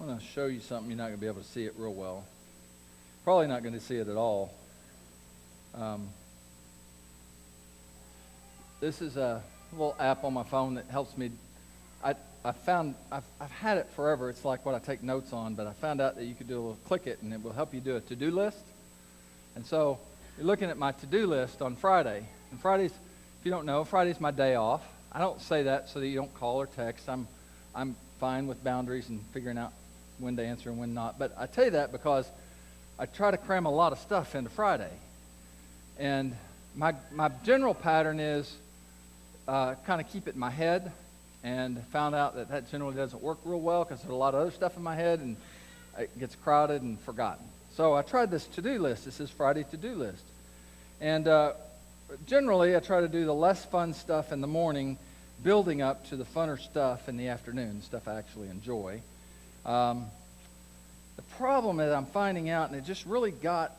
want to show you something. You're not going to be able to see it real well. Probably not going to see it at all. This is a little app on my phone that helps me. I've had it forever. It's like what I take notes on, but I found out that you could do a little click it, and it will help you do a to-do list. And so you're looking at my to-do list on Friday. And Fridays, if you don't know, Friday's my day off. I don't say that so that you don't call or text. I'm fine with boundaries and figuring out when to answer and when not. But I tell you that because I try to cram a lot of stuff into Friday. And my general pattern is kind of keep it in my head, and found out that generally doesn't work real well because there's a lot of other stuff in my head and it gets crowded and forgotten. So I tried this to-do list. This is Friday to-do list. And generally I try to do the less fun stuff in the morning, building up to the funner stuff in the afternoon, stuff I actually enjoy. The problem that I'm finding out, and it just really got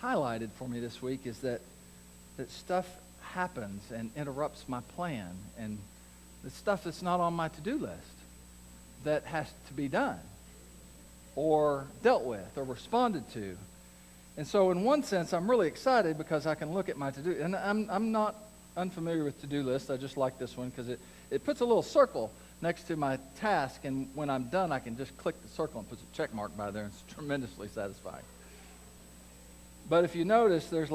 highlighted for me this week, is that stuff happens and interrupts my plan, and the stuff that's not on my to-do list that has to be done or dealt with or responded to. And so in one sense, I'm really excited because I can look at my to-do, and I'm not unfamiliar with to-do lists. I just like this one because it puts a little circle next to my task, and when I'm done, I can just click the circle and puts a check mark by there, and it's tremendously satisfying. But if you notice, there's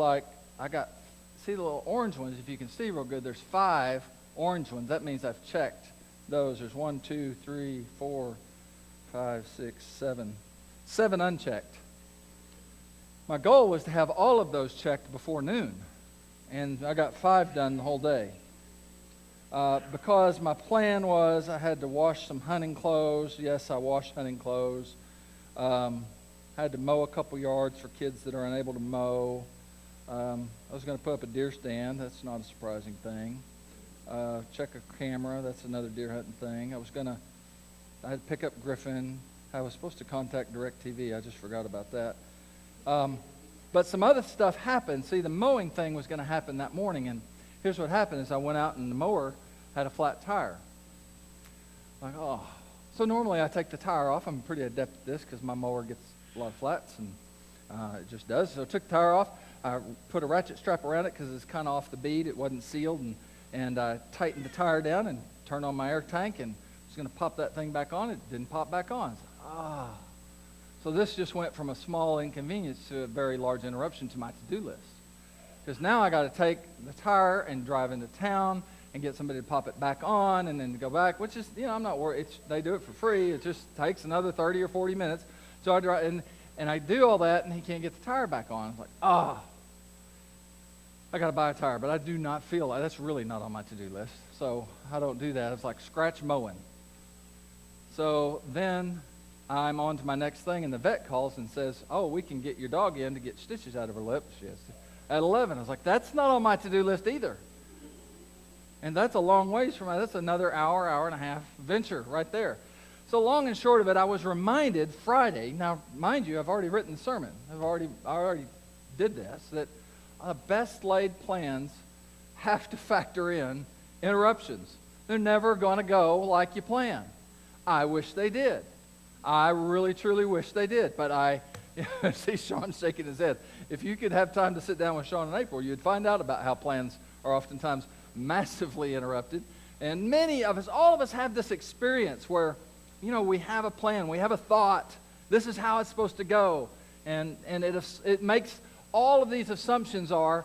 see the little orange ones, if you can see real good, there's 5 orange ones. That means I've checked those. There's 1, 2, 3, 4, 5, 6, 7. 7 unchecked. My goal was to have all of those checked before noon, and I got 5 done the whole day. Because my plan was I had to wash some hunting clothes. Yes, I washed hunting clothes. Had to mow a couple yards for kids that are unable to mow. I was going to put up a deer stand. That's not a surprising thing. Check a camera. That's another deer hunting thing. I had to pick up Griffin. I was supposed to contact DirecTV. I just forgot about that. But some other stuff happened. See, the mowing thing was going to happen that morning, and here's what happened is I went out and the mower had a flat tire. Like, oh. So normally I take the tire off. I'm pretty adept at this because my mower gets a lot of flats, and it just does. So I took the tire off. I put a ratchet strap around it because it's kind of off the bead. It wasn't sealed, and I tightened the tire down and turned on my air tank and was going to pop that thing back on. It didn't pop back on. So this just went from a small inconvenience to a very large interruption to my to-do list. Because now I got to take the tire and drive into town and get somebody to pop it back on and then go back, which is, I'm not worried. They do it for free. It just takes another 30 or 40 minutes. So I drive, and I do all that, and he can't get the tire back on. It's like, I got to buy a tire, but I do not feel like that's really not on my to-do list. So I don't do that. It's like scratch mowing. So then I'm on to my next thing, and the vet calls and says, we can get your dog in to get stitches out of her lip. She has to. At 11, I was like, that's not on my to-do list either. And that's a long ways from that. That's another hour and a half venture right there. So long and short of it, I was reminded Friday, now mind you, I've already written the sermon. I already did this, that the best laid plans have to factor in interruptions. They're never going to go like you plan. I wish they did. I really, truly wish they did. But I see Sean shaking his head. If you could have time to sit down with Sean in April, you'd find out about how plans are oftentimes massively interrupted. And many of us, all of us have this experience where, we have a plan, we have a thought. This is how it's supposed to go. And it makes all of these assumptions are,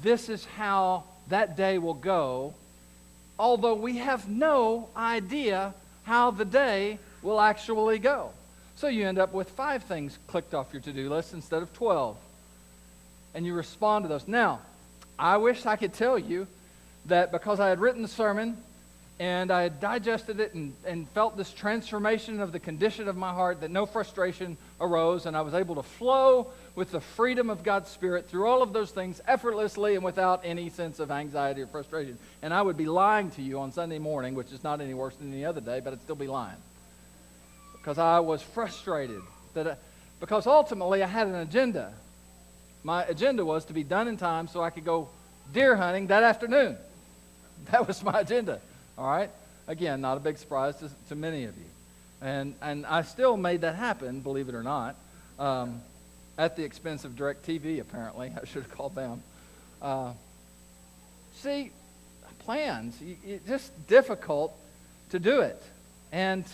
this is how that day will go, although we have no idea how the day will actually go. So you end up with 5 things clicked off your to-do list instead of 12. And you respond to those. Now, I wish I could tell you that because I had written the sermon and I had digested it and felt this transformation of the condition of my heart, that no frustration arose, and I was able to flow with the freedom of God's Spirit through all of those things effortlessly and without any sense of anxiety or frustration. And I would be lying to you on Sunday morning, which is not any worse than any other day, but I'd still be lying. Because I was frustrated. Because ultimately I had an agenda. My agenda was to be done in time so I could go deer hunting that afternoon. That was my agenda. All right? Again, not a big surprise to many of you. And I still made that happen, believe it or not, at the expense of DirecTV, apparently. I should have called them. See, plans, it's just difficult to do it. And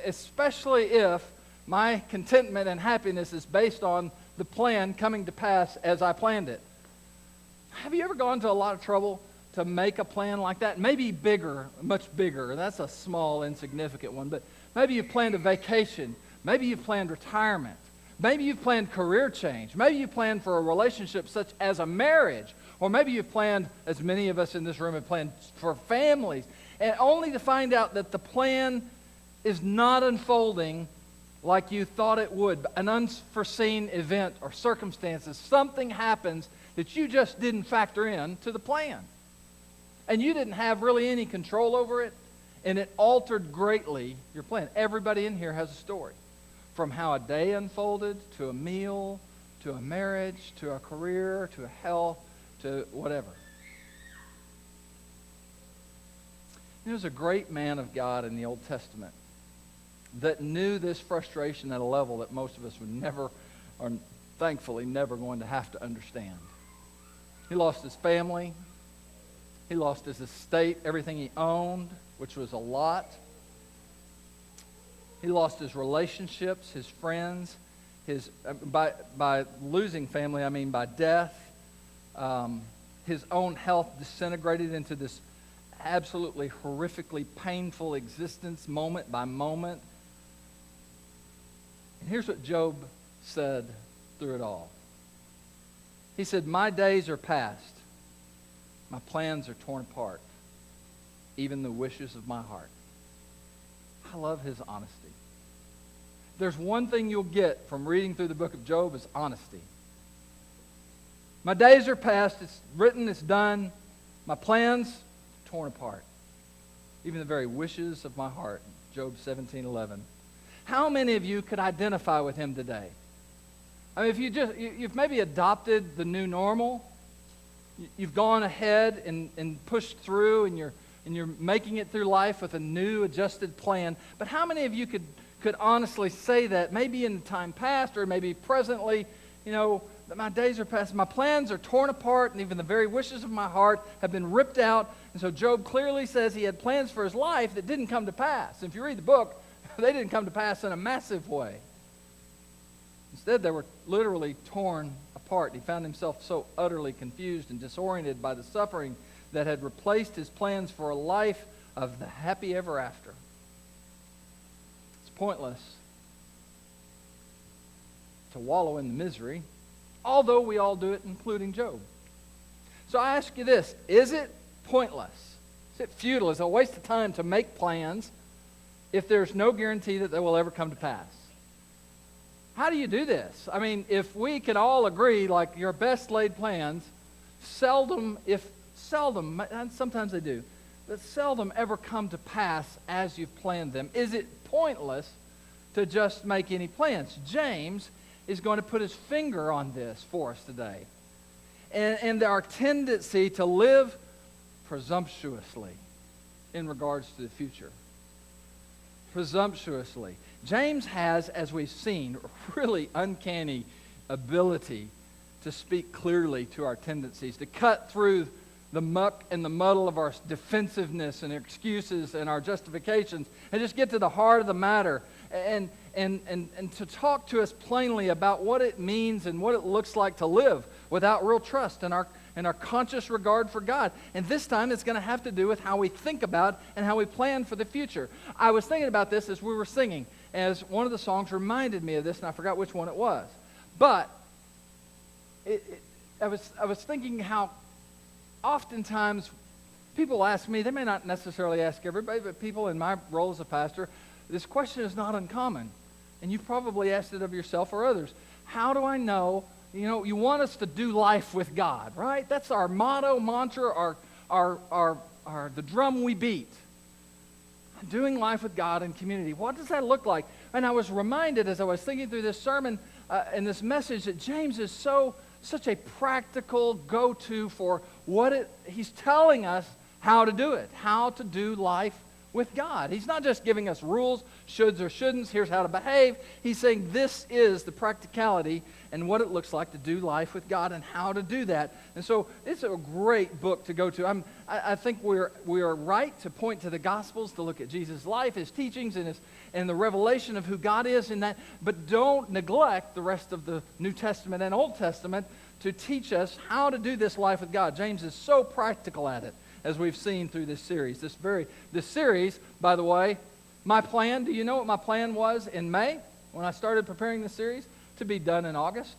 especially if my contentment and happiness is based on the plan coming to pass as I planned it. Have you ever gone to a lot of trouble to make a plan like that? Maybe bigger, much bigger. That's a small, insignificant one. But maybe you've planned a vacation. Maybe you've planned retirement. Maybe you've planned career change. Maybe you planned for a relationship such as a marriage. Or maybe you've planned, as many of us in this room have planned, for families. And only to find out that the plan is not unfolding like you thought it would. An unforeseen event or circumstances. Something happens that you just didn't factor in to the plan. And you didn't have really any control over it. And it altered greatly your plan. Everybody in here has a story. From how a day unfolded, to a meal, to a marriage, to a career, to a health, to whatever. There was a great man of God in the Old Testament that knew this frustration at a level that most of us would never, or thankfully never going to have to understand. He lost his family. He lost his estate, everything he owned, which was a lot. He lost his relationships, his friends. By losing family, I mean by death. His own health disintegrated into this absolutely horrifically painful existence, moment by moment. And here's what Job said through it all. He said, "My days are past. My plans are torn apart. Even the wishes of my heart." I love his honesty. There's one thing you'll get from reading through the book of Job is honesty. My days are past. It's written. It's done. My plans torn apart. Even the very wishes of my heart. Job 17:11. How many of you could identify with him today? I mean, if you've maybe adopted the new normal, you've gone ahead and pushed through, and you're making it through life with a new adjusted plan. But how many of you could honestly say that maybe in time past or maybe presently, that my days are past, my plans are torn apart, and even the very wishes of my heart have been ripped out. And so Job clearly says he had plans for his life that didn't come to pass. If you read the book, they didn't come to pass in a massive way. Instead, they were literally torn apart. He found himself so utterly confused and disoriented by the suffering that had replaced his plans for a life of the happy ever after. It's pointless to wallow in the misery, although we all do it, including Job. So I ask you this, is it pointless? Is it futile? Is it a waste of time to make plans if there's no guarantee that they will ever come to pass? How do you do this? I mean, if we could all agree, like your best laid plans, seldom, and sometimes they do, but seldom ever come to pass as you've planned them. Is it pointless to just make any plans? James is going to put his finger on this for us today. And our tendency to live presumptuously in regards to the future. Presumptuously. James has, as we've seen, a really uncanny ability to speak clearly to our tendencies, to cut through the muck and the muddle of our defensiveness and excuses and our justifications and just get to the heart of the matter and to talk to us plainly about what it means and what it looks like to live without real trust and our conscious regard for God. And this time it's going to have to do with how we think about and how we plan for the future. I was thinking about this as we were singing, as one of the songs reminded me of this, and I forgot which one it was. But I was thinking how oftentimes people ask me, they may not necessarily ask everybody, but people in my role as a pastor, this question is not uncommon. And you've probably asked it of yourself or others. How do I know? You want us to do life with God, right? That's our motto, mantra, the drum we beat. Doing life with God in community. What does that look like? And I was reminded as I was thinking through this sermon and this message that James is such a practical go-to for he's telling us how to do it, how to do life with God. He's not just giving us rules, shoulds or shouldn'ts, here's how to behave. He's saying this is the practicality and what it looks like to do life with God and how to do that. And so it's a great book to go to. I think we are right to point to the Gospels, to look at Jesus' life, his teachings, and the revelation of who God is in that. But don't neglect the rest of the New Testament and Old Testament to teach us how to do this life with God. James is so practical at it, as we've seen through this series. This series, by the way, my plan, do you know what my plan was in May when I started preparing this series? To be done in August.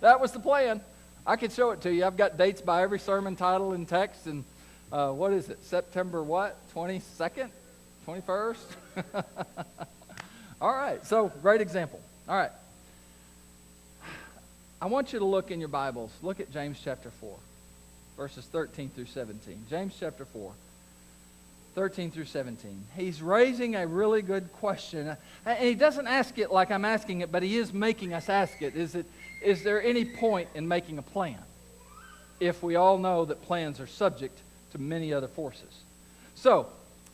That was the plan. I could show it to you. I've got dates by every sermon title and text, and what is it, September what, 22nd, 21st? All right, so great example. All right. I want you to look in your Bibles. Look at James chapter 4. Verses 13 through 17. James chapter 4, 13 through 17. He's raising a really good question. And he doesn't ask it like I'm asking it, but he is making us ask it. Is there any point in making a plan if we all know that plans are subject to many other forces? So,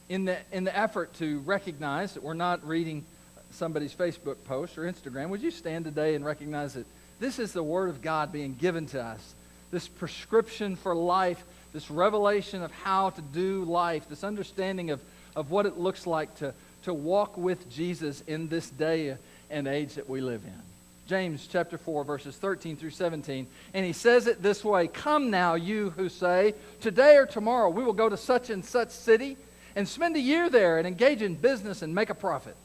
in the effort to recognize that we're not reading somebody's Facebook post or Instagram, would you stand today and recognize that this is the Word of God being given to us? This prescription for life, this revelation of how to do life, this understanding of what it looks like to walk with Jesus in this day and age that we live in. James chapter 4, verses 13 through 17. And he says it this way, "Come now, you who say, today or tomorrow we will go to such and such city and spend a year there and engage in business and make a profit.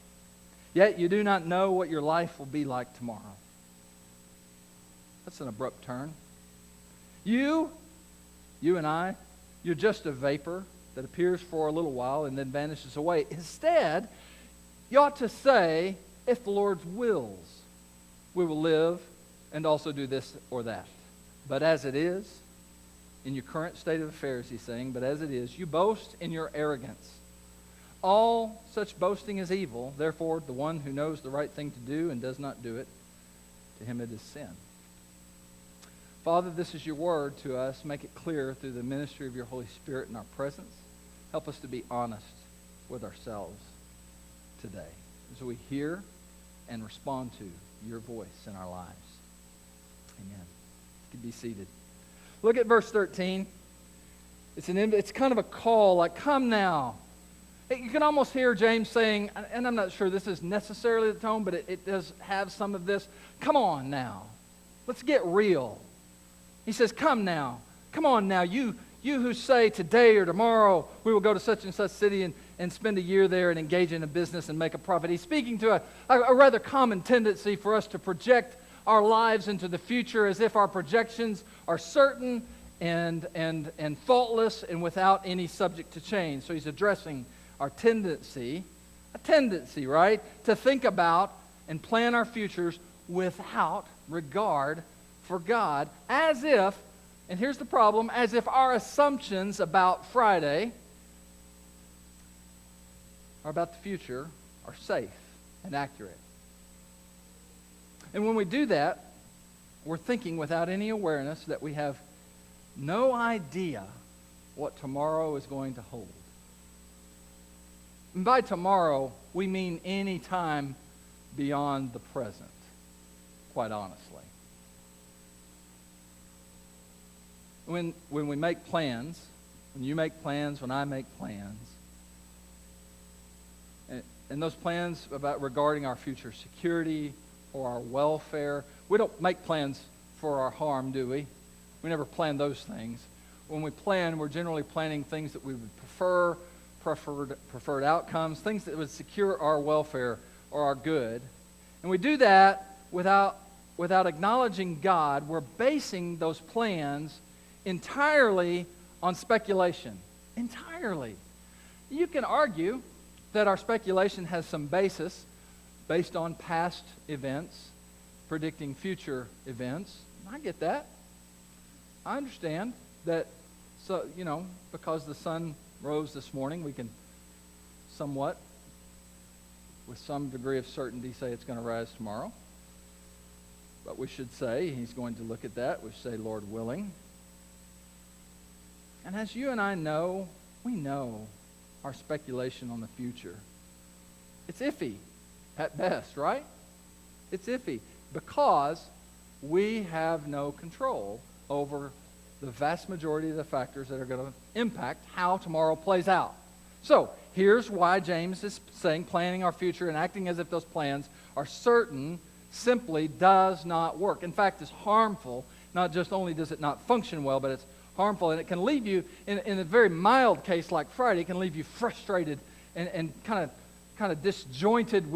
Yet you do not know what your life will be like tomorrow." That's an abrupt turn. You and I, you're just a vapor that appears for a little while and then vanishes away. Instead, you ought to say, if the Lord wills, we will live and also do this or that. But as it is, in your current state of affairs, he's saying, but as it is, you boast in your arrogance. All such boasting is evil. Therefore, the one who knows the right thing to do and does not do it, to him it is sin. Father, this is your word to us. Make it clear through the ministry of your Holy Spirit in our presence. Help us to be honest with ourselves today as we hear and respond to your voice in our lives. Amen. You can be seated. Look at verse 13. It's kind of a call, like, come now. You can almost hear James saying, and I'm not sure this is necessarily the tone, but it does have some of this. Come on now. Let's get real. He says, come now. Come on now. You who say today or tomorrow we will go to such and such city and spend a year there and engage in a business and make a profit. He's speaking to a rather common tendency for us to project our lives into the future as if our projections are certain and faultless and without any subject to change. So he's addressing our tendency, right, to think about and plan our futures without regard for God, as if, and here's the problem, as if our assumptions about Friday or about the future are safe and accurate. And when we do that, we're thinking without any awareness that we have no idea what tomorrow is going to hold. And by tomorrow, we mean any time beyond the present, quite honestly. When we make plans, when you make plans, when I make plans, and those plans regarding our future security or our welfare, we don't make plans for our harm, do we? We never plan those things. When we plan, we're generally planning things that we would preferred outcomes, things that would secure our welfare or our good. And we do that without acknowledging God. We're basing those plans entirely on speculation. Entirely. You can argue that our speculation has some basis based on past events, predicting future events. I get that. I understand that, so, because the sun rose this morning, we can somewhat, with some degree of certainty, say it's going to rise tomorrow. But we should say, he's going to look at that, we should say, Lord willing. And as you and I know, we know our speculation on the future, it's iffy at best, right? It's iffy because we have no control over the vast majority of the factors that are going to impact how tomorrow plays out. So, here's why James is saying planning our future and acting as if those plans are certain simply does not work. In fact, it's harmful. Not just only does it not function well, but it's harmful, and it can leave you, in a very mild case like Friday, it can leave you frustrated and kind of disjointed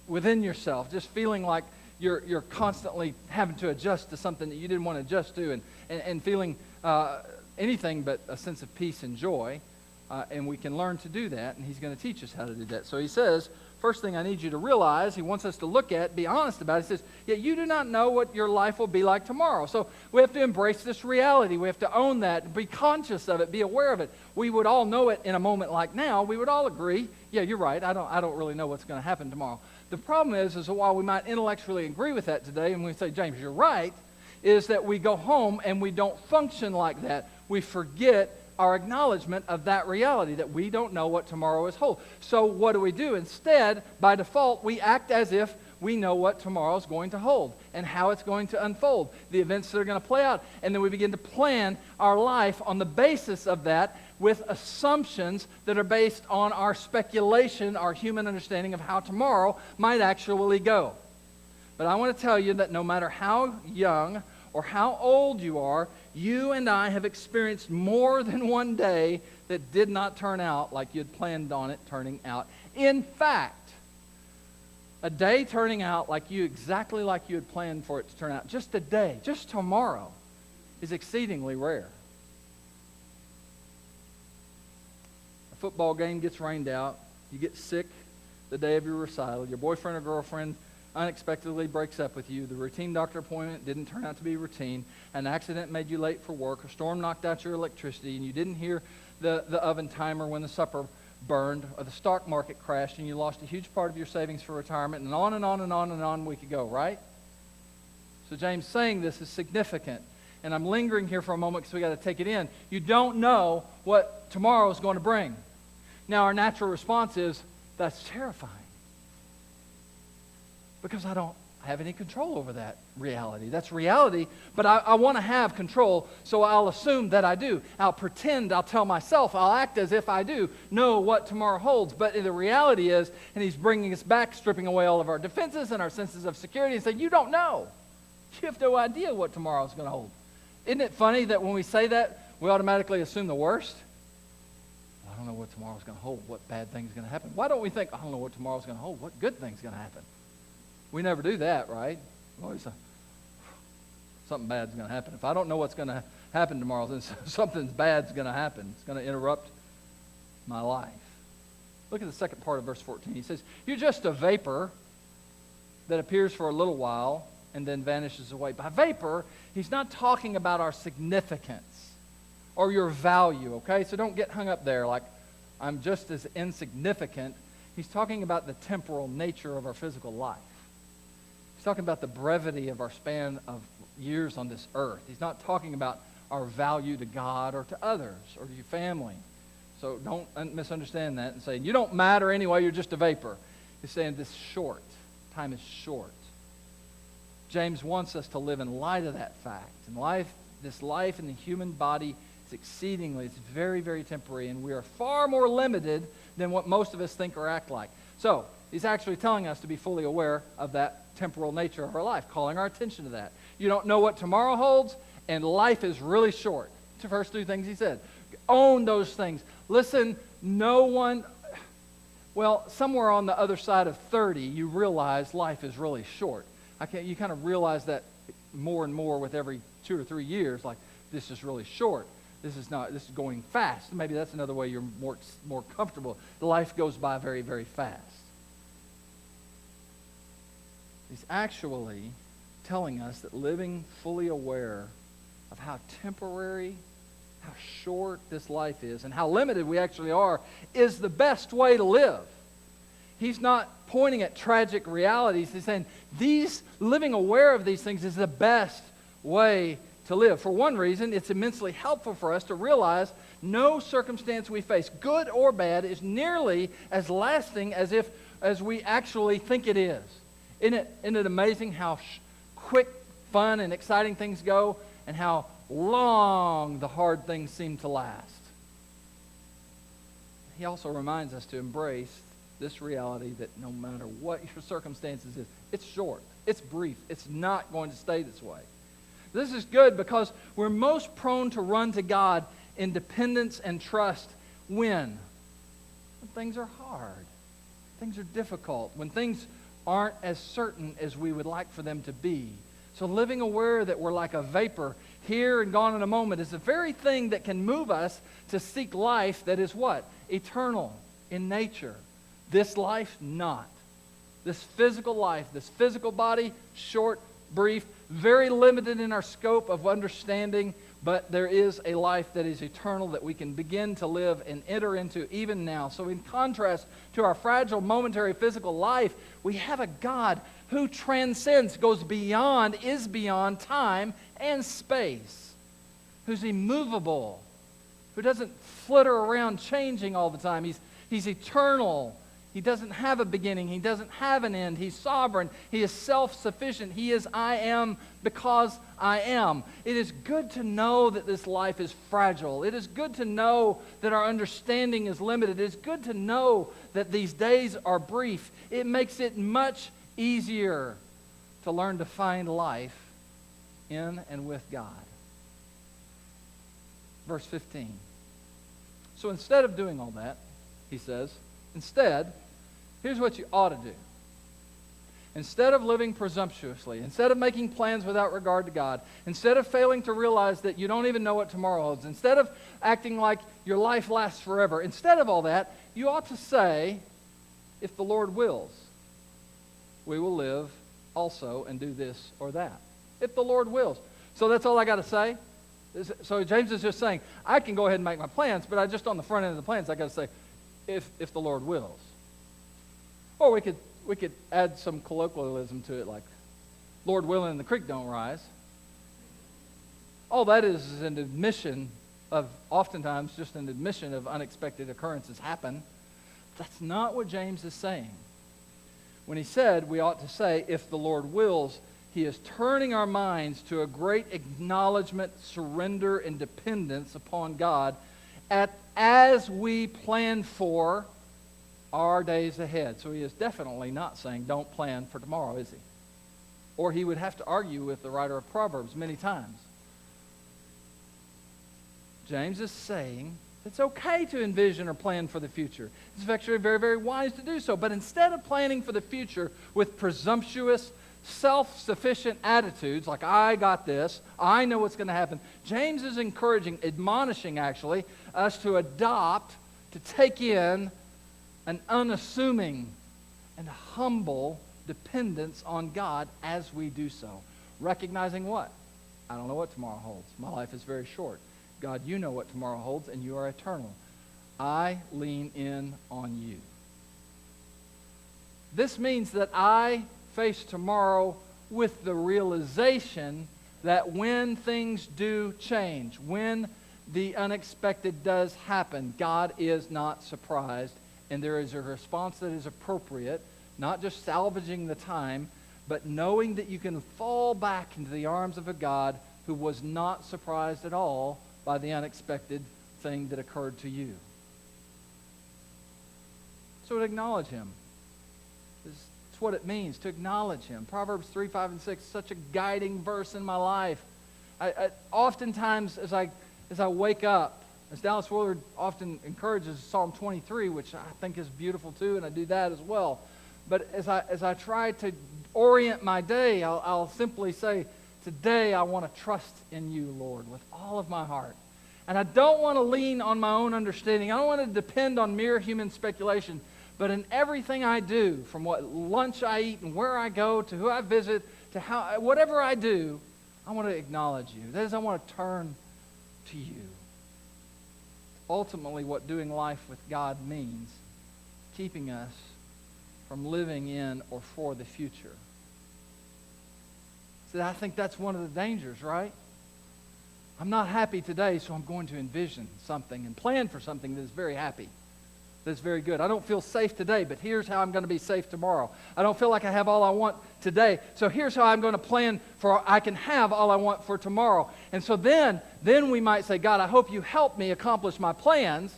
within yourself, just feeling like you're constantly having to adjust to something that you didn't want to adjust to, and feeling anything but a sense of peace and joy. And we can learn to do that, and he's going to teach us how to do that. So he says, first thing I need you to realize, he wants us to look at, be honest about it. He says, yet you do not know what your life will be like tomorrow. So we have to embrace this reality. We have to own that, be conscious of it, be aware of it. We would all know it in a moment like now. We would all agree, yeah, you're right, I don't really know what's going to happen tomorrow. The problem is that while we might intellectually agree with that today, and we say, James, you're right, is that we go home and we don't function like that. We forget our acknowledgement of that reality, that we don't know what tomorrow is hold. So what do? Instead, by default, we act as if we know what tomorrow is going to hold and how it's going to unfold, the events that are going to play out. And then we begin to plan our life on the basis of that with assumptions that are based on our speculation, our human understanding of how tomorrow might actually go. But I want to tell you that no matter how young or how old you are, you and I have experienced more than one day that did not turn out like you had planned on it turning out. In fact, a day turning out exactly like you had planned for it to turn out, just a day, just tomorrow, is exceedingly rare. A football game gets rained out, you get sick the day of your recital, your boyfriend or girlfriend unexpectedly breaks up with you, the routine doctor appointment didn't turn out to be routine, an accident made you late for work, a storm knocked out your electricity, and you didn't hear the oven timer when the supper burned, or the stock market crashed and you lost a huge part of your savings for retirement, and on and on and on and on we could go, right? So James saying this is significant, and I'm lingering here for a moment because we got to take it in. You don't know what tomorrow is going to bring. Now our natural response is, that's terrifying, because I don't have any control over that reality. That's reality, but I want to have control, so I'll assume that I do. I'll pretend, I'll tell myself, I'll act as if I do know what tomorrow holds. But the reality is, and he's bringing us back, stripping away all of our defenses and our senses of security and saying, you don't know. You have no idea what tomorrow is going to hold. Isn't it funny that when we say that, we automatically assume the worst? I don't know what tomorrow's going to hold. What bad thing's going to happen? Why don't we think, I don't know what tomorrow's going to hold. What good thing's going to happen? We never do that, right? Always something bad's going to happen. If I don't know what's going to happen tomorrow, then something bad's going to happen. It's going to interrupt my life. Look at the second part of verse 14. He says, you're just a vapor that appears for a little while and then vanishes away. By vapor, he's not talking about our significance or your value, okay? So don't get hung up there like I'm just as insignificant. He's talking about the temporal nature of our physical life. He's talking about the brevity of our span of years on this earth. He's not talking about our value to God or to others or to your family. So don't misunderstand that and say, you don't matter anyway, you're just a vapor. He's saying this short. Time is short. James wants us to live in light of that fact. And this life in the human body is it's very, very temporary, and we are far more limited than what most of us think or act like. So he's actually telling us to be fully aware of that temporal nature of our life, calling our attention to that. You don't know what tomorrow holds, and life is really short. It's the first two things he said. Own those things. Listen, somewhere on the other side of 30, you realize life is really short. You kind of realize that more and more with every 2 or 3 years, like, this is really short. This is going fast. Maybe that's another way you're more comfortable. The life goes by very, very fast. He's actually telling us that living fully aware of how temporary, how short this life is, and how limited we actually are, is the best way to live. He's not pointing at tragic realities. He's saying living aware of these things is the best way to live. For one reason, it's immensely helpful for us to realize no circumstance we face, good or bad, is nearly as lasting as we actually think it is. Isn't it amazing how quick, fun, and exciting things go, and how long the hard things seem to last? He also reminds us to embrace this reality that no matter what your circumstances is, it's short, it's brief, it's not going to stay this way. This is good because we're most prone to run to God in dependence and trust when things are hard, things are difficult, when things aren't as certain as we would like for them to be. So living aware that we're like a vapor, here and gone in a moment, is the very thing that can move us to seek life that is what? Eternal in nature. This life, not. This physical life, this physical body, short, brief, very limited in our scope of understanding, but there is a life that is eternal that we can begin to live and enter into even now. So in contrast to our fragile, momentary physical life, we have a God who transcends, goes beyond, is beyond time and space, who's immovable, who doesn't flitter around changing all the time. He's eternal. He doesn't have a beginning. He doesn't have an end. He's sovereign. He is self-sufficient. He is I am because I am. It is good to know that this life is fragile. It is good to know that our understanding is limited. It is good to know that these days are brief. It makes it much easier to learn to find life in and with God. Verse 15. So instead of doing all that, he says, instead, here's what you ought to do. Instead of living presumptuously, instead of making plans without regard to God, instead of failing to realize that you don't even know what tomorrow holds, instead of acting like your life lasts forever, instead of all that, you ought to say, if the Lord wills, we will live also and do this or that. If the Lord wills. So that's all I got to say? So James is just saying, I can go ahead and make my plans, but I just on the front end of the plans, I got to say, if the Lord wills. Or we could add some colloquialism to it, like, Lord willing and the creek don't rise. All that is an admission of, oftentimes, just an admission of unexpected occurrences happen. That's not what James is saying. When he said we ought to say, if the Lord wills, he is turning our minds to a great acknowledgement, surrender, and dependence upon God as we plan for our days ahead. So he is definitely not saying don't plan for tomorrow, is he? Or he would have to argue with the writer of Proverbs many times. James is saying it's okay to envision or plan for the future. It's actually very, very wise to do so. But instead of planning for the future with presumptuous, self-sufficient attitudes, like I got this, I know what's going to happen, James is encouraging, admonishing actually, us to adopt, to take in an unassuming and humble dependence on God as we do so. Recognizing what? I don't know what tomorrow holds. My life is very short. God, you know what tomorrow holds, and you are eternal. I lean in on you. This means that I face tomorrow with the realization that when things do change, when the unexpected does happen, God is not surprised, and there is a response that is appropriate, not just salvaging the time, but knowing that you can fall back into the arms of a God who was not surprised at all by the unexpected thing that occurred to you. So to acknowledge him is what it means to acknowledge him. Proverbs 3, 5, and 6, such a guiding verse in my life. I oftentimes as I wake up, as Dallas Willard often encourages, Psalm 23, which I think is beautiful too, and I do that as well. But as I try to orient my day, I'll simply say, today I want to trust in you, Lord, with all of my heart. And I don't want to lean on my own understanding. I don't want to depend on mere human speculation. But in everything I do, from what lunch I eat and where I go to who I visit to whatever I do, I want to acknowledge you. That is, I want to turn to you. Ultimately, what doing life with God means, keeping us from living in or for the future. So I think that's one of the dangers, right? I'm not happy today, so I'm going to envision something and plan for something that is very happy, that's very good. I don't feel safe today, but here's how I'm going to be safe tomorrow. I don't feel like I have all I want today, so here's how I'm going to plan for I can have all I want for tomorrow. And so then we might say, God, I hope you help me accomplish my plans.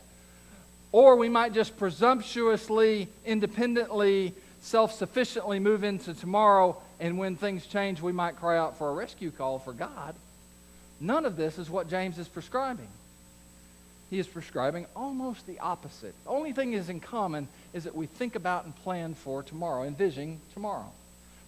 Or we might just presumptuously, independently, self-sufficiently move into tomorrow, and when things change, we might cry out for a rescue call for God. None of this is what James is prescribing. He is prescribing almost the opposite. The only thing is in common is that we think about and plan for tomorrow, envisioning tomorrow.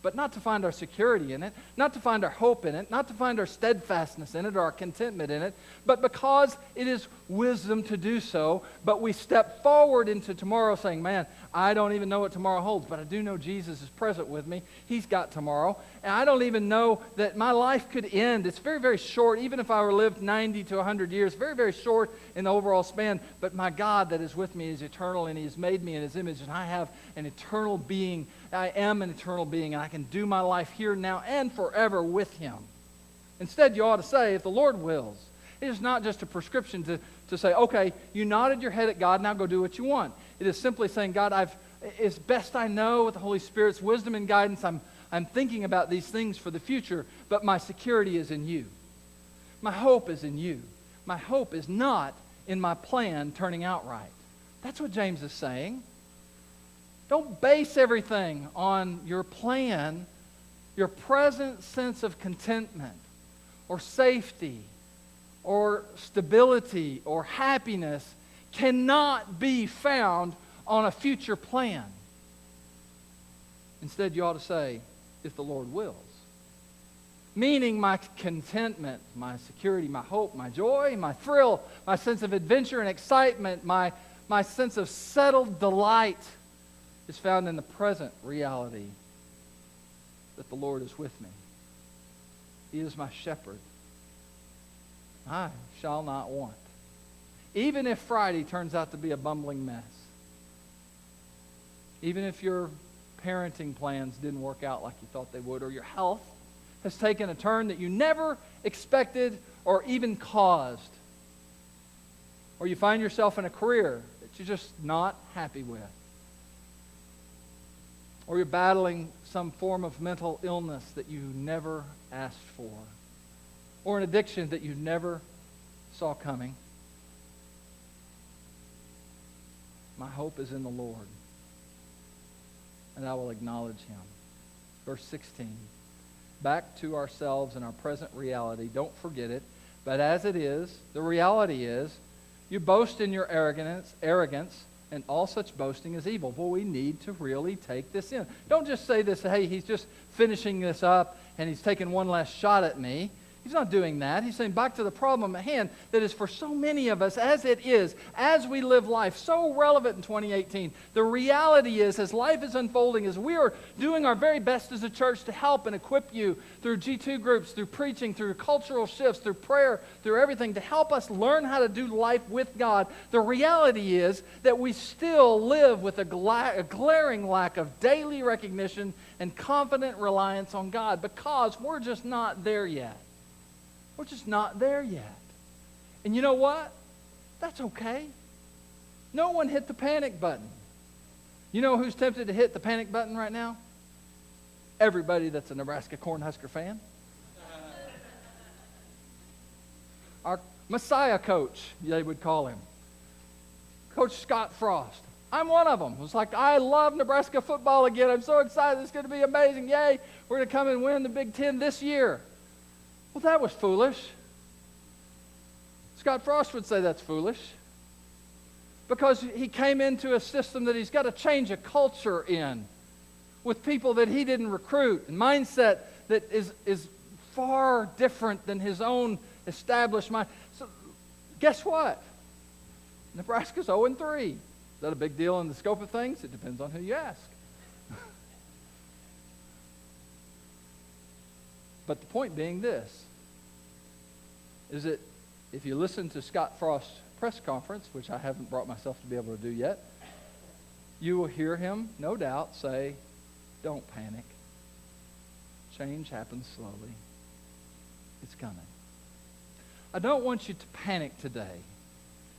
But not to find our security in it, not to find our hope in it, not to find our steadfastness in it or our contentment in it, but because it is wisdom to do so. But we step forward into tomorrow saying, man, I don't even know what tomorrow holds, but I do know Jesus is present with me. He's got tomorrow. And I don't even know that my life could end. It's very, very short. Even if I were lived 90 to 100 years, very, very short in the overall span. But my God that is with me is eternal, and He has made me in His image, and I have an eternal being. I am an eternal being, and I can do my life here, now, and forever with Him. Instead, you ought to say, if the Lord wills. It is not just a prescription to say, okay, you nodded your head at God, now go do what you want. It is simply saying, God, as best I know with the Holy Spirit's wisdom and guidance, I'm thinking about these things for the future, but my security is in you. My hope is in you. My hope is not in my plan turning out right. That's what James is saying. Don't base everything on your plan, your present sense of contentment or safety or stability or happiness cannot be found on a future plan. Instead, you ought to say, if the Lord wills. Meaning my contentment, my security, my hope, my joy, my thrill, my sense of adventure and excitement, my sense of settled delight is found in the present reality that the Lord is with me. He is my shepherd. I shall not want. Even if Friday turns out to be a bumbling mess. Even if your parenting plans didn't work out like you thought they would, or your health has taken a turn that you never expected or even caused. Or you find yourself in a career that you're just not happy with. Or you're battling some form of mental illness that you never asked for. Or an addiction that you never saw coming. My hope is in the Lord, and I will acknowledge Him. Verse 16. Back to ourselves and our present reality. Don't forget it. But as it is, the reality is, you boast in your arrogance, and all such boasting is evil. Well, we need to really take this in. Don't just say this, hey, he's just finishing this up, and he's taking one last shot at me. He's not doing that. He's saying back to the problem at hand that is for so many of us, as it is, as we live life, so relevant in 2018. The reality is, as life is unfolding, as we are doing our very best as a church to help and equip you through G2 groups, through preaching, through cultural shifts, through prayer, through everything, to help us learn how to do life with God, the reality is that we still live with a glaring lack of daily recognition and confident reliance on God because we're just not there yet. We're just not there yet. And you know what? That's okay. No one hit the panic button. You know who's tempted to hit the panic button right now? Everybody that's a Nebraska Cornhusker fan. Our Messiah coach, they would call him. Coach Scott Frost. I'm one of them. It was like, I love Nebraska football again. I'm so excited. It's going to be amazing. Yay. We're going to come and win the Big Ten this year. Well, that was foolish. Scott Frost would say that's foolish because he came into a system that he's got to change a culture in with people that he didn't recruit, and mindset that is far different than his own established mind. So guess what? Nebraska's 0-3. Is that a big deal in the scope of things? It depends on who you ask. But the point being this, is that if you listen to Scott Frost's press conference, which I haven't brought myself to be able to do yet, you will hear him, no doubt, say, don't panic. Change happens slowly. It's coming. I don't want you to panic today.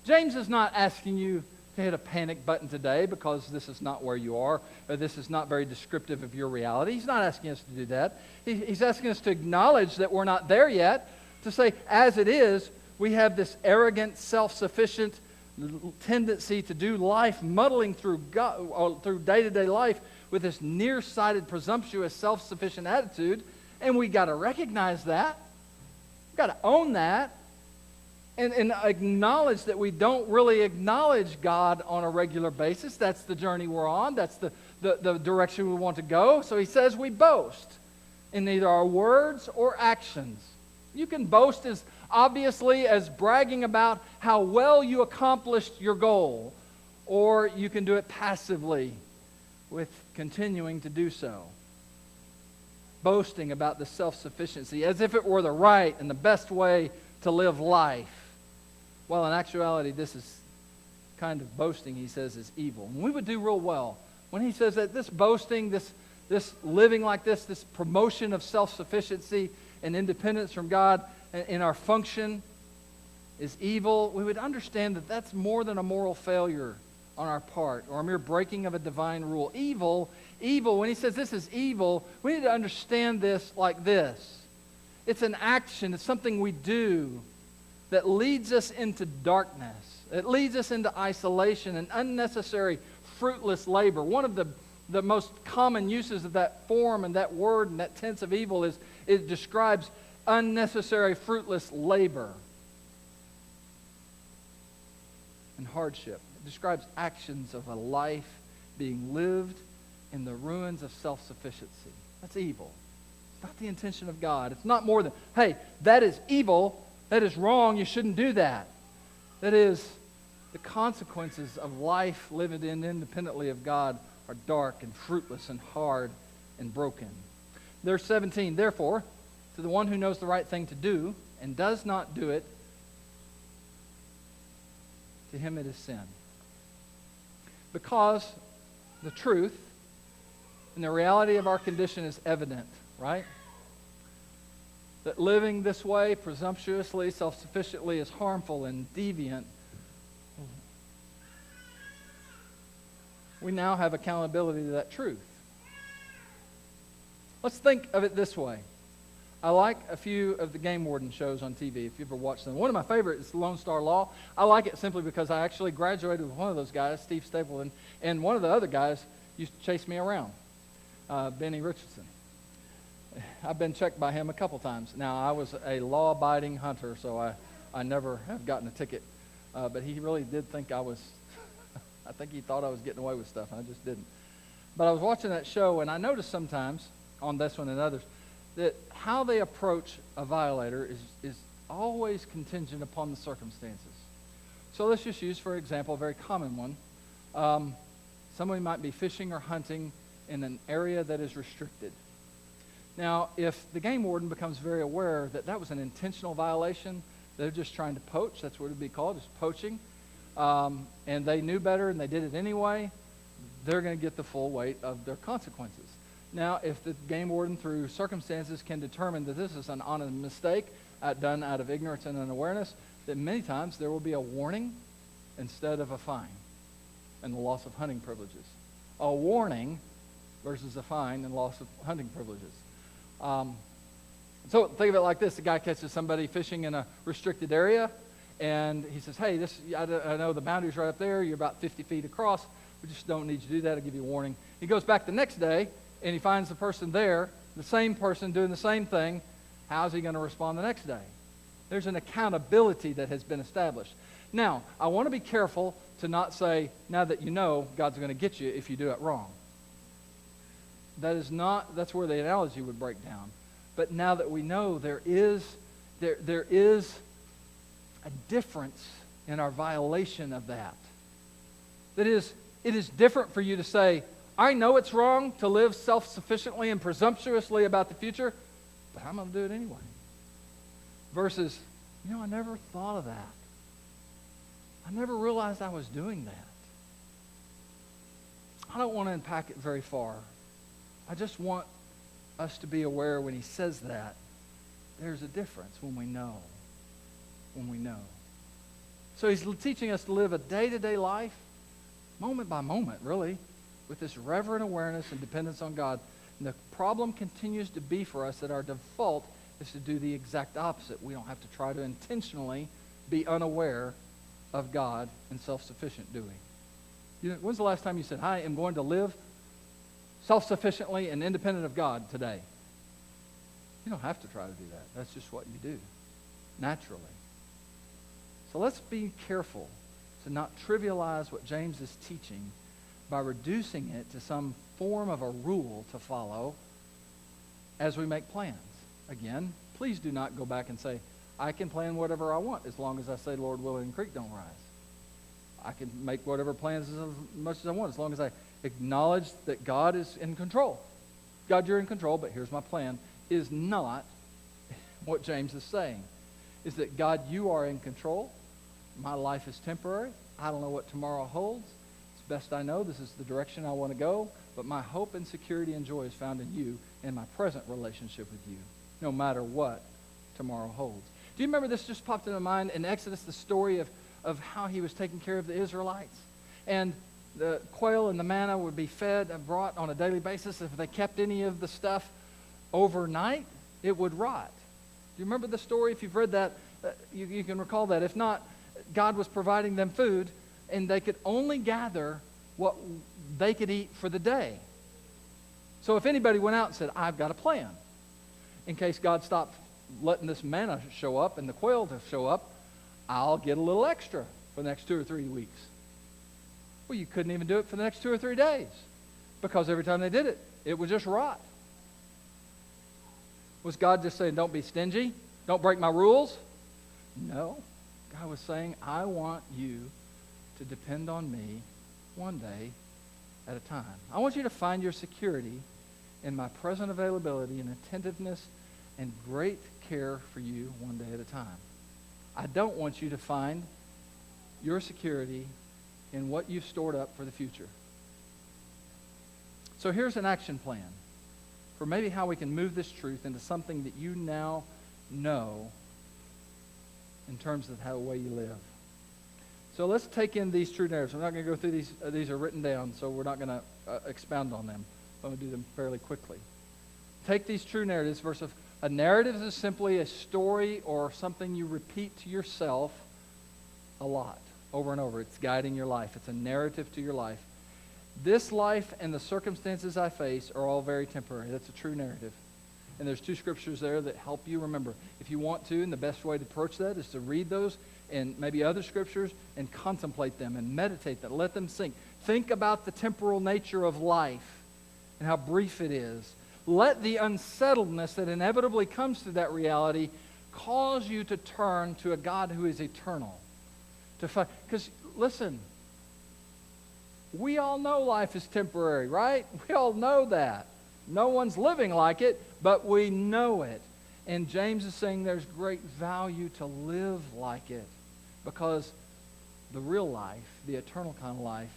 James is not asking you to hit a panic button today because this is not where you are, or this is not very descriptive of your reality. He's not asking us to do that. He's asking us to acknowledge that we're not there yet, to say, as it is, we have this arrogant, self-sufficient tendency to do life muddling through day-to-day life with this nearsighted, presumptuous, self-sufficient attitude, and we got to recognize that. We've got to own that. And acknowledge that we don't really acknowledge God on a regular basis. That's the journey we're on. That's the direction we want to go. So he says we boast in either our words or actions. You can boast as obviously as bragging about how well you accomplished your goal, or you can do it passively with continuing to do so. Boasting about the self-sufficiency as if it were the right and the best way to live life. Well, in actuality, this is kind of boasting, he says, is evil. And we would do real well when he says that this boasting, this living like this promotion of self-sufficiency and independence from God in our function is evil. We would understand that that's more than a moral failure on our part or a mere breaking of a divine rule. Evil, when he says this is evil, we need to understand this like this. It's an action, it's something we do that leads us into darkness. It leads us into isolation and unnecessary, fruitless labor. One of the most common uses of that form and that word and that tense of evil is it describes unnecessary, fruitless labor and hardship. It describes actions of a life being lived in the ruins of self-sufficiency. That's evil. It's not the intention of God. It's not more than, hey, that is evil. That is wrong. You shouldn't do that. That is, the consequences of life lived in independently of God are dark and fruitless and hard and broken. Verse 17, therefore, to the one who knows the right thing to do and does not do it, to him it is sin. Because the truth and the reality of our condition is evident, right? That living this way, presumptuously, self-sufficiently, is harmful and deviant. We now have accountability to that truth. Let's think of it this way. I like a few of the game warden shows on TV, if you've ever watched them. One of my favorites is Lone Star Law. I like it simply because I actually graduated with one of those guys, Steve Stapleton, and one of the other guys used to chase me around, Benny Richardson. I've been checked by him a couple times. Now, I was a law-abiding hunter, so I never have gotten a ticket. But he really did think I was, I think he thought I was getting away with stuff, and I just didn't. But I was watching that show, and I noticed sometimes, on this one and others, that how they approach a violator is always contingent upon the circumstances. So let's just use, for example, a very common one. Somebody might be fishing or hunting in an area that is restricted. Now, if the game warden becomes very aware that that was an intentional violation, they're just trying to poach, that's what it would be called, is poaching, and they knew better and they did it anyway, they're going to get the full weight of their consequences. Now, if the game warden, through circumstances, can determine that this is an honest mistake done out of ignorance and unawareness, then many times there will be a warning instead of a fine and the loss of hunting privileges. A warning versus a fine and loss of hunting privileges. So think of it like this. The guy catches somebody fishing in a restricted area, and he says, hey, I know the boundary's right up there. You're about 50 feet across. We just don't need you to do that. I'll give you a warning. He goes back the next day, and he finds the person there, the same person doing the same thing. How's he going to respond the next day? There's an accountability that has been established. Now, I want to be careful to not say, now that you know, God's going to get you if you do it wrong. That's where the analogy would break down. But now that we know, there is a difference in our violation of that. That is, it is different for you to say, I know it's wrong to live self-sufficiently and presumptuously about the future, but I'm going to do it anyway. Versus, I never thought of that. I never realized I was doing that. I don't want to unpack it very far. I just want us to be aware when he says that, there's a difference when we know. when we know. So he's teaching us to live a day-to-day life, moment by moment, really, with this reverent awareness and dependence on God. And the problem continues to be for us that our default is to do the exact opposite. We don't have to try to intentionally be unaware of God and self-sufficient doing. When's the last time you said, I am going to live self-sufficiently and independent of God today? You don't have to try to do that. That's just what you do, naturally. So let's be careful to not trivialize what James is teaching by reducing it to some form of a rule to follow as we make plans. Again, please do not go back and say, I can plan whatever I want as long as I say, Lord willing, the creek don't rise. I can make whatever plans as much as I want as long as I acknowledge that God is in control. God, you're in control, but here's my plan, is not what James is saying. Is that, God, you are in control. My life is temporary. I don't know what tomorrow holds. It's best I know this is the direction I want to go, but my hope and security and joy is found in you and my present relationship with you, no matter what tomorrow holds. Do you remember, this just popped into my mind, in Exodus, the story of how he was taking care of the Israelites? And the quail and the manna would be fed and brought on a daily basis. If they kept any of the stuff overnight, it would rot. Do you remember the story? If you've read that, you can recall that. If not, God was providing them food, and they could only gather what they could eat for the day. So if anybody went out and said, I've got a plan, in case God stopped letting this manna show up and the quail to show up, I'll get a little extra for the next 2 or 3 weeks. Well, you couldn't even do it for the next 2 or 3 days, because every time they did it, it would just rot. Was God just saying, don't be stingy? Don't break my rules? No. God was saying, I want you to depend on me one day at a time. I want you to find your security in my present availability and attentiveness and great care for you one day at a time. I don't want you to find your security in what you've stored up for the future. So here's an action plan for maybe how we can move this truth into something that you now know in terms of how the way you live. So let's take in these true narratives. I'm not going to go through these. These are written down, so we're not going to expound on them. I'm going to do them fairly quickly. Take these true narratives versus a narrative is simply a story or something you repeat to yourself a lot, over and over. It's guiding your life. It's a narrative to your life. This life and the circumstances I face are all very temporary. That's a true narrative. And there's 2 scriptures there that help you remember. If you want to, and the best way to approach that is to read those and maybe other scriptures and contemplate them and meditate them. Let them sink. Think about the temporal nature of life and how brief it is. Let the unsettledness that inevitably comes to that reality cause you to turn to a God who is eternal. Because, listen, we all know life is temporary, right? We all know that. No one's living like it, but we know it. And James is saying there's great value to live like it, because the real life, the eternal kind of life,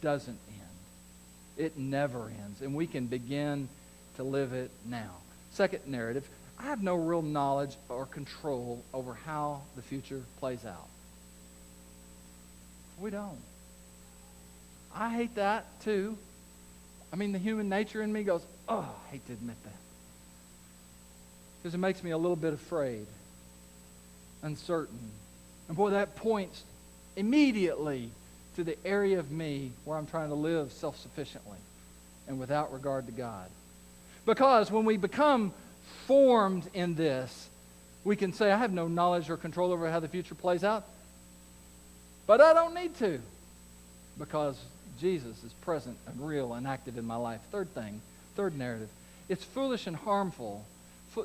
doesn't end. It never ends. And we can begin to live it now. Second narrative, I have no real knowledge or control over how the future plays out. We don't. I hate that too. I mean, the human nature in me goes, oh, I hate to admit that. Because it makes me a little bit afraid, uncertain. And boy, that points immediately to the area of me where I'm trying to live self-sufficiently and without regard to God. Because when we become formed in this, we can say, I have no knowledge or control over how the future plays out, but I don't need to, because Jesus is present and real and active in my life. Third narrative, it's foolish and harmful.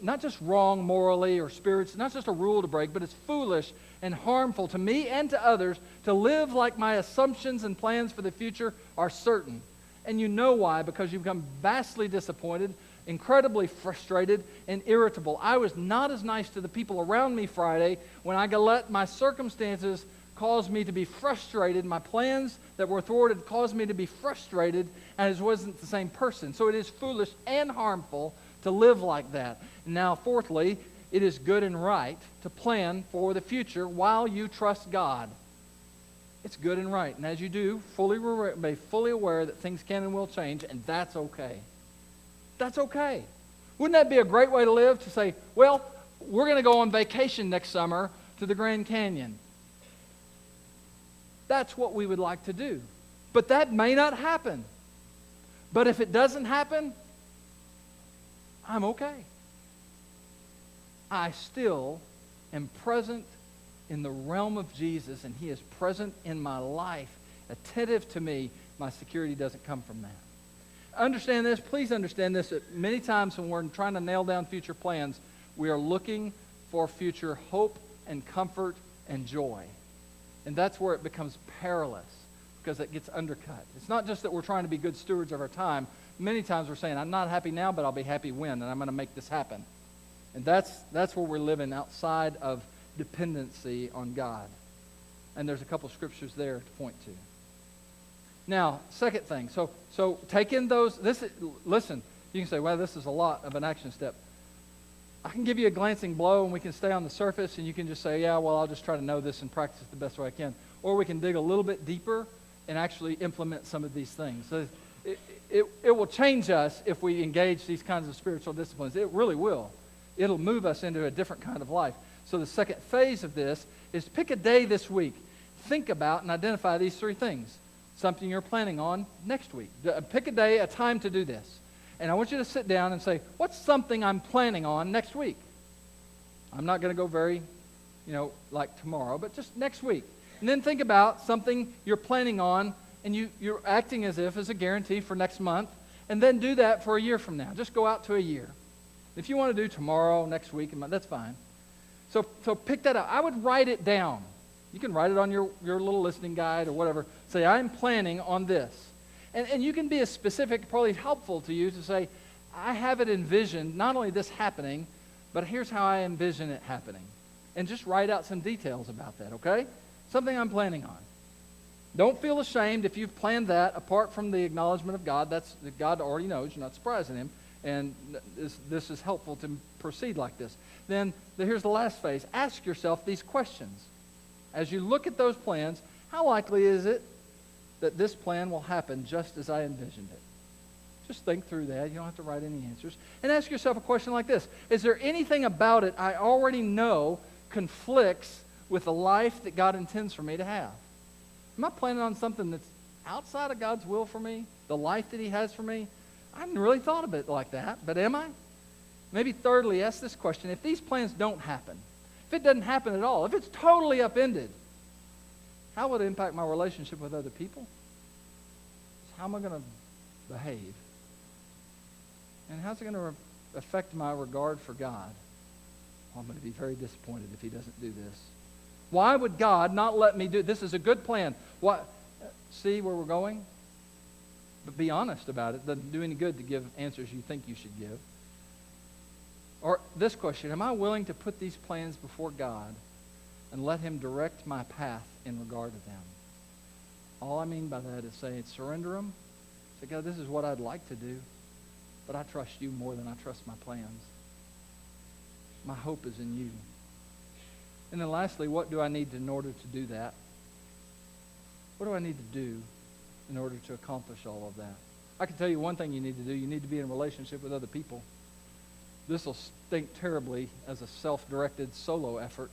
Not just wrong morally or spiritually, not just a rule to break, but it's foolish and harmful to me and to others to live like my assumptions and plans for the future are certain. And you know why? Because you become vastly disappointed, incredibly frustrated, and irritable. I was not as nice to the people around me Friday when I let my circumstances cause me to be frustrated. My plans that were thwarted caused me to be frustrated, and it wasn't the same person. So it is foolish and harmful to live like that. Now, fourthly, it is good and right to plan for the future while you trust God. It's good and right. And as you do, be fully aware that things can and will change, and that's okay. That's okay. Wouldn't that be a great way to live? To say, well, we're going to go on vacation next summer to the Grand Canyon. That's what we would like to do. But that may not happen. But if it doesn't happen, I'm okay. I still am present in the realm of Jesus, and He is present in my life, attentive to me. My security doesn't come from that. Understand this, please understand this, that many times when we're trying to nail down future plans, we are looking for future hope and comfort and joy. And that's where it becomes perilous, because it gets undercut. It's not just that we're trying to be good stewards of our time. Many times we're saying, I'm not happy now, but I'll be happy when, and I'm going to make this happen. And that's where we're living outside of dependency on God. And there's a couple scriptures there to point to. Now, second thing. So take in those. Listen, you can say, well, this is a lot of an action step. I can give you a glancing blow, and we can stay on the surface, and you can just say, yeah, well, I'll just try to know this and practice it the best way I can. Or we can dig a little bit deeper and actually implement some of these things. So it will change us if we engage these kinds of spiritual disciplines. It really will. It'll move us into a different kind of life. So the second phase of this is pick a day this week. Think about and identify these three things. Something you're planning on next week. Pick a day, a time to do this. And I want you to sit down and say, what's something I'm planning on next week? I'm not going to go very, like tomorrow, but just next week. And then think about something you're planning on, and you're acting as if as a guarantee for next month. And then do that for a year from now. Just go out to a year. If you want to do tomorrow, next week, that's fine. So pick that up. I would write it down. You can write it on your little listening guide or whatever. Say, I'm planning on this. And you can be as specific, probably helpful to you to say, I have it envisioned, not only this happening, but here's how I envision it happening. And just write out some details about that, okay? Something I'm planning on. Don't feel ashamed if you've planned that apart from the acknowledgement of God. God already knows. You're not surprising Him. And this is helpful to proceed like this. Then here's the last phase. Ask yourself these questions. As you look at those plans, how likely is it that this plan will happen just as I envisioned it? Just think through that. You don't have to write any answers. And ask yourself a question like this. Is there anything about it I already know conflicts with the life that God intends for me to have? Am I planning on something that's outside of God's will for me? The life that He has for me? I hadn't really thought of it like that, but am I? Maybe thirdly, ask this question. If these plans don't happen, if it doesn't happen at all, if it's totally upended, how would it impact my relationship with other people? How am I going to behave? And how's it going to affect my regard for God? Well, I'm going to be very disappointed if He doesn't do this. Why would God not let me do this? Is a good plan. What? See where we're going? But be honest about it. It doesn't do any good to give answers you think you should give. Or this question, am I willing to put these plans before God and let Him direct my path in regard to them? All I mean by that is saying, surrender them. Say, God, this is what I'd like to do, but I trust You more than I trust my plans. My hope is in You. And then lastly, what do I need in order to do that? What do I need to do in order to accomplish all of that? I can tell you one thing you need to do. You need to be in a relationship with other people. This will stink terribly as a self-directed solo effort.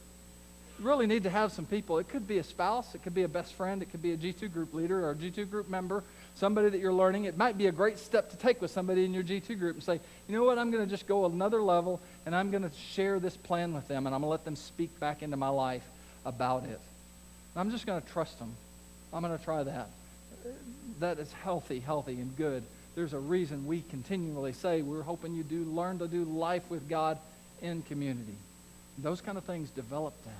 You really need to have some people. It could be a spouse. It could be a best friend. It could be a G2 group leader or a G2 group member, somebody that you're learning. It might be a great step to take with somebody in your G2 group and say, you know what, I'm going to just go another level, and I'm going to share this plan with them, and I'm going to let them speak back into my life about it. I'm just going to trust them. I'm going to try that. That is healthy and good. There's a reason we continually say we're hoping you learn to do life with God in community. Those kind of things develop that.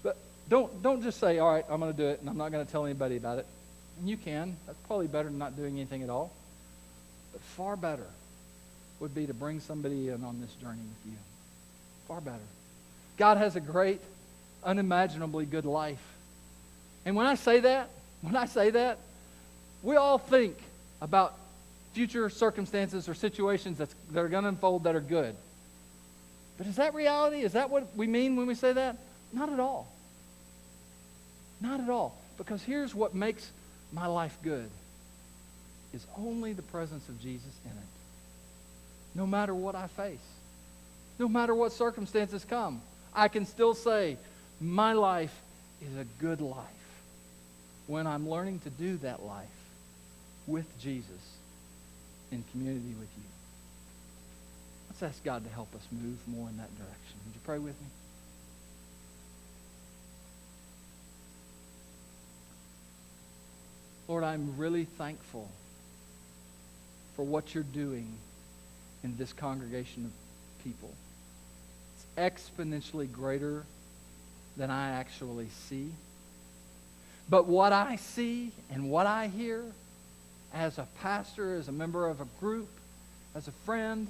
But don't just say, all right, I'm going to do it, and I'm not going to tell anybody about it. And you can. That's probably better than not doing anything at all. But far better would be to bring somebody in on this journey with you. Far better. God has a great, unimaginably good life. And when I say that, we all think about future circumstances or situations that are going to unfold that are good. But is that reality? Is that what we mean when we say that? Not at all. Not at all. Because here's what makes my life good is only the presence of Jesus in it. No matter what I face, no matter what circumstances come, I can still say my life is a good life when I'm learning to do that life with Jesus in community with you. Let's ask God to help us move more in that direction. Would you pray with me? Lord, I'm really thankful for what you're doing in this congregation of people. It's exponentially greater than I actually see. But what I see and what I hear as a pastor, as a member of a group, as a friend,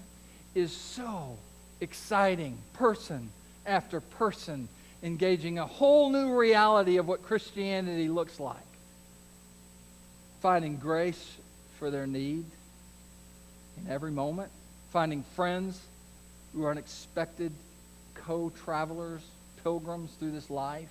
is so exciting. Person after person engaging a whole new reality of what Christianity looks like. Finding grace for their need in every moment. Finding friends who are unexpected co-travelers, pilgrims through this life.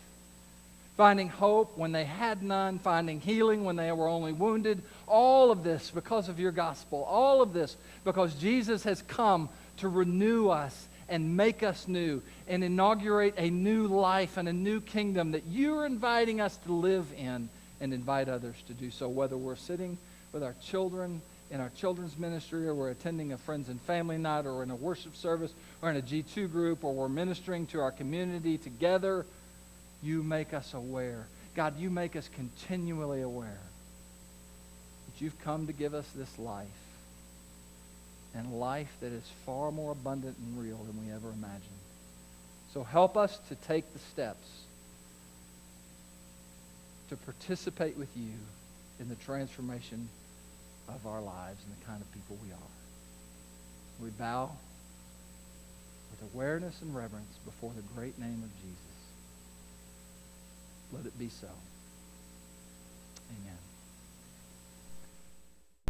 Finding hope when they had none. Finding healing when they were only wounded. All of this because of your gospel. All of this because Jesus has come to renew us and make us new and inaugurate a new life and a new kingdom that you're inviting us to live in and invite others to do so, whether we're sitting with our children in our children's ministry, or we're attending a friends and family night, or in a worship service, or in a G2 group, or we're ministering to our community together. You make us aware. God, you make us continually aware that you've come to give us this life, and life that is far more abundant and real than we ever imagined. So help us to take the steps to participate with you in the transformation of our lives and the kind of people we are. We bow with awareness and reverence before the great name of Jesus. Let it be so. Amen.